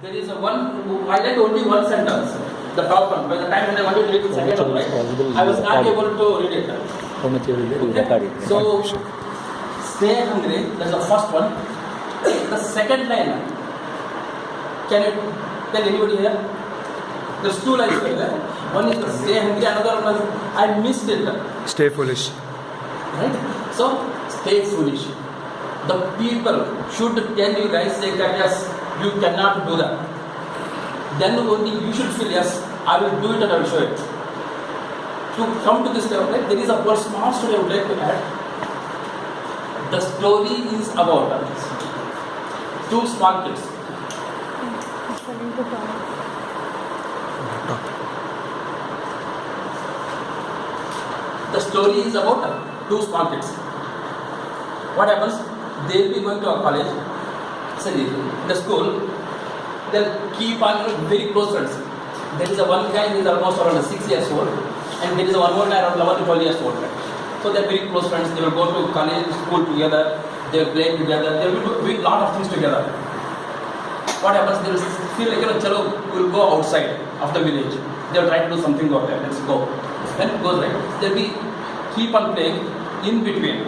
there is a one, I read only one sentence, the top one. By the time when I wanted to read the second one, right, I was not able to read it. Okay. So, stay hungry, that's the first one. The second line, can anybody hear? There's two lines there. One is the stay hungry, another one is, I missed it. Stay foolish. Right? So, stay foolish. The people should tell you guys, say that yes, you cannot do that. Then only you should feel, yes, I will do it and I will show it. To come to this level, right, there is a one small story I would like to add. The story is about two small kids. The story is about two small kids. What happens? They'll be going to a college, the school, they'll keep on very close friends. There is a one guy who is almost around 6 years old, and there is a one more guy around 11 to 12 years old. So they're very close friends, they will go to college, school together, they will play together, they will do a lot of things together. What happens? They will feel like, chalo, we will go outside of the village. They will try to do something over there, let's go. Then it goes right. They'll be keep on playing. In between,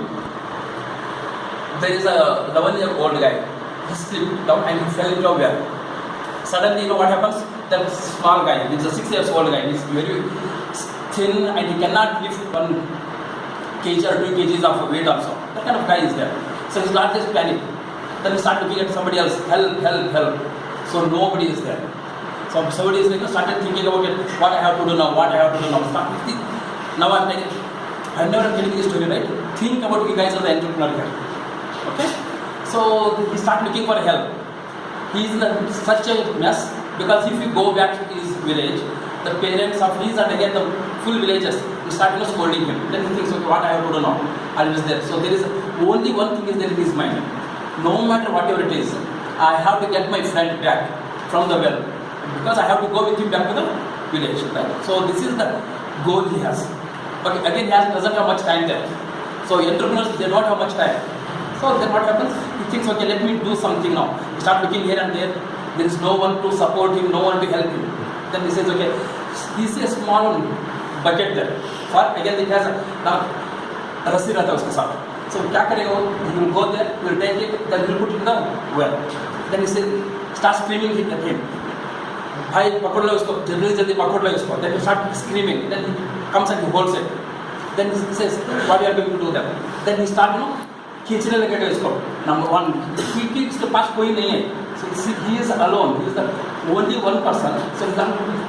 there is a 11-year-old guy. He slipped down and he fell into a well. Suddenly, you know what happens? That small guy, he's a 6-year-old guy, he's very thin and he cannot lift 1 kg or 2 kgs of weight also. That kind of guy is there. So he starts just panic. Then he starts looking at somebody else, help, help, help. So nobody is there. So somebody is like, started thinking about it, what I have to do now, what I have to do now. Now I'm like, I'm never telling this story, right? Think about you guys as the entrepreneur here. Okay? So he started looking for help. He is in such a mess because if you go back to his village, the parents of his and again the full villagers will start scolding him. Then he thinks, okay, what I have to do now? I was there. So there is only one thing is there in his mind. No matter whatever it is, I have to get my friend back from the well because I have to go with him back to the village. Right? So this is the goal he has. But again, he doesn't have much time there. So entrepreneurs, they don't have much time. So then what happens? He thinks, okay, let me do something now. He starts looking here and there. There is no one to support him, no one to help him. Then he says, okay, he sees a small bucket there. For again, it has a rasi rata uske saath. So kya karega? He will go there, he will take it, then he will put it in the well. Then he says, starts screaming at him. Bhai, pakod lo usko, jaldi jaldi pakod lo usko. Then he starts screaming. Then he comes and he holds it. Then he says, what are you going to do there? Then he starts, खींचने लगेगा इसको. Number one, he keeps the past कोई नहीं है. So he is alone. He is the only one person. So he's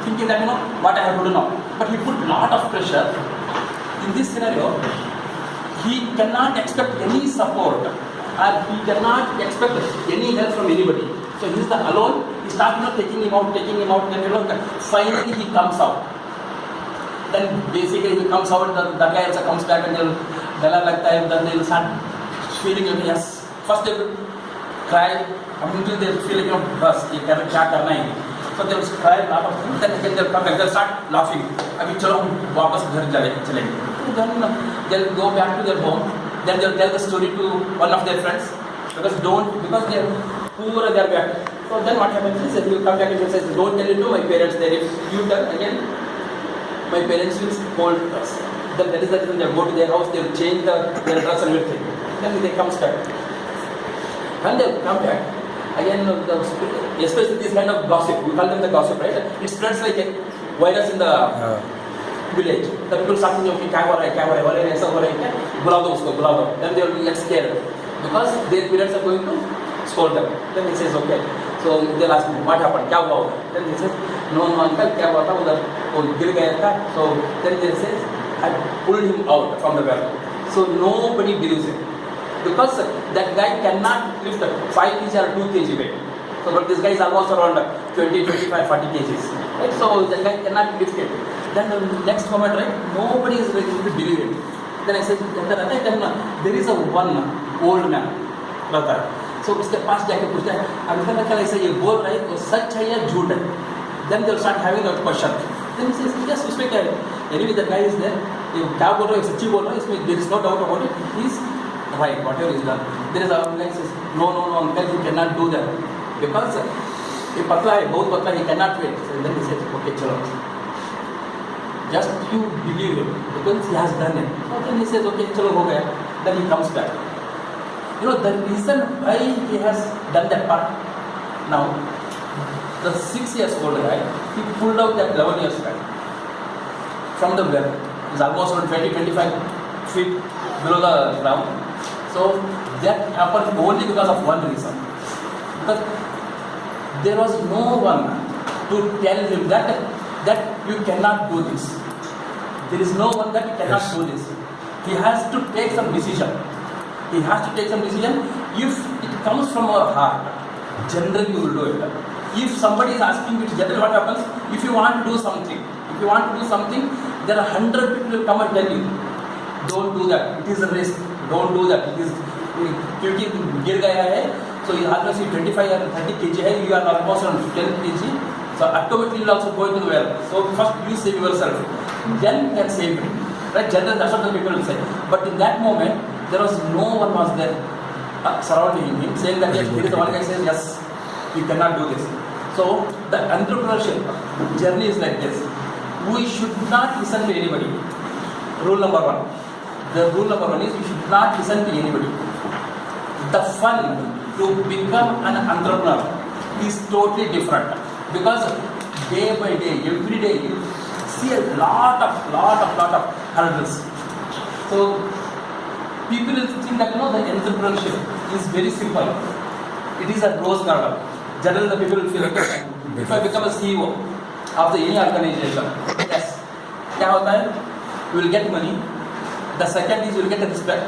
thinking that what I have to do now. But he put lot of pressure. In this scenario, he cannot expect any support, or he cannot expect any help from anybody. So he is the alone. He starts taking him out. Then finally he comes out. Then basically he comes out. The guy also comes back and they'll gala lagta hai. Then they'll start feeling yes. First they will cry until they feel bus, ye kya karna hai. So they will cry a lot of things. Then again they'll come back, they'll start laughing. Abhi chalo hum wapas ghar chalenge. Then they'll go back to their home. Then they'll tell the story to one of their friends because they are poor, they are back. So then what happens is that you come back and you say, don't tell it to my parents there. If you tell again, my parents will scold us. Then that is the reason they go to their house, they will change their dress and everything. Then they come back. When they come back, again, especially this kind of gossip, we call them the gossip, right? It spreads like a virus in the village. The people start thinking, okay, kya ho raha hai, aisa ho raha hai, bulao do usko, bulao do. Then they will get scared because their parents are going to scold them. Then he says, okay. So they'll ask me, what happened, kya hua udhar? Then he says, no uncle, kya hua tha udhar, wo gir gaya tha. So then they says, I pulled him out from the well. So nobody believes it. Because that guy cannot lift 5 kg or 2 kg weight. So but this guy is almost around 20, 25, 40 kgs. Right? So that guy cannot lift it. Then the next moment, right, nobody is ready to believe it. Then I said, there is a one old man. So उसके पास जाके पूछता है, uncle ऐसा ये बोल रहा है, वो सच है या झूठ है? Then they will start having a question. Then he says, yes, उसमें क्या है? Anyway, the guy is there. ये क्या बोल रहा है, सच्ची बोल रहा है, इसमें there is no doubt about it. He is right, whatever is done. There is a guy says, no, uncle, you cannot do that. Because ये पतला है, बहुत पतला, he cannot wait. So then he says, okay, chalo. Just you believe him because he has done it. So then he says, okay, chalo, ho gaya. Then he comes back. You know, the reason why he has done that part, now, the 6 years old guy, he pulled out that 11 years guy from the well. It's almost around 20-25 feet below the ground. So that happened only because of one reason. Because there was no one to tell him that you cannot do this. There is no one that you cannot do this. He has to take some decision. He has to take some decision. If it comes from our heart, generally you will do it. If somebody is asking you, generally what happens, if you want to do something, there are 100 people will come and tell you, don't do that, it is a risk, don't do that, it is, क्योंकि गिर गया है, so you have to see 25 or 30 kg है, you are almost on 10 kg, so automatically you will also go into the well. So first you save yourself, then you can save it. Right? Generally that's what the people will say. But in that moment, there was no one was there surrounding him, saying that yes, here is the one guy saying yes, you cannot do this. So the entrepreneurship journey is like this. We should not listen to anybody. Rule number one. The rule number one is we should not listen to anybody. The fun to become an entrepreneur is totally different because day by day, every day you see a lot of hurdles. So people will think that the entrepreneurship is very simple. It is a rose garden. Generally the people will feel like if I become a CEO of any organization, yes, क्या होता है? You will get money. The second is you will get the respect.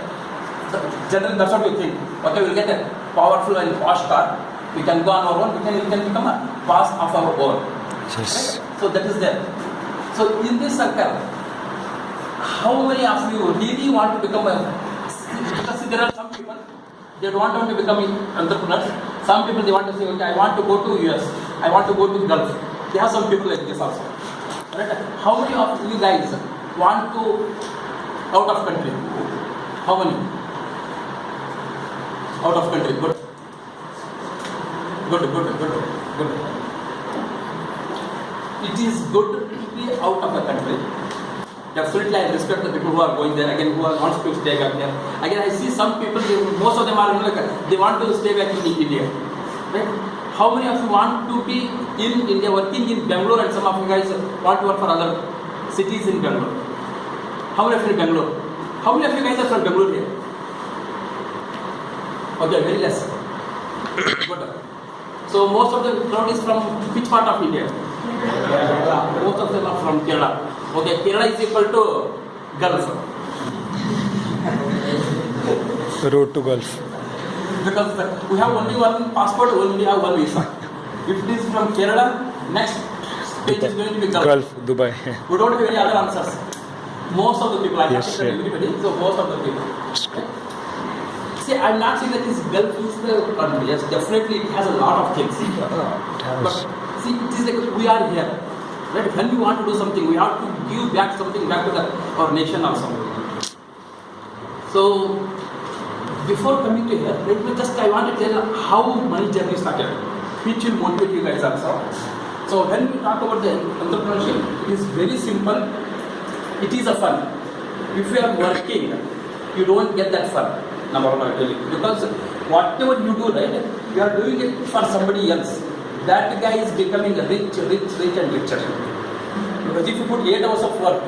Generally that's what you think. Okay, we will get a powerful and posh car. We can go on our own. We can become a boss of our own. Yes. Right? So that is there. So in this circle, how many of you really want to become a? Because there are some people they don't want to become entrepreneurs. Some people they want to say, okay, I want to go to US. I want to go to Gulf. There are some people like this also. Right? How many of you guys want to out of country? How many? Out of country. Good. It is good to be out of the country. Definitely, I respect the people who are going there again, who wants to stay back there. Again, I see some people, most of them are they want to stay back in India. Right? How many of you want to be in India, working in Bangalore, and some of you guys want to work for other cities in Bangalore? How many of you in Bangalore? How many of you guys are from Bangalore here? Okay, very less. Good. So most of the crowd is from which part of India? Kerala. Most of them are from Kerala. Okay, Kerala is equal to Gulf. Road to Gulf. Because we have only one passport, we only have one visa. If it is from Kerala, next stage is going to be Gulf. Dubai. We don't have any other answers. Most of the people, I'm not Yes, saying everybody, so most of the people. See, I'm not saying that this Gulf is the country. Yes, definitely it has a lot of things. But see, it is like we are here. Right? When we want to do something, we have to give back something back to our nation also. So, before coming to here, I want to tell how my journey started, which will motivate you guys also. So, when we talk about the entrepreneurship, it is very simple. It is a fun. If you are working, you don't get that fun. Number one, I tell you. Because whatever you do, right, you are doing it for somebody else. That guy is becoming rich and richer. Because if you put 8 hours of work,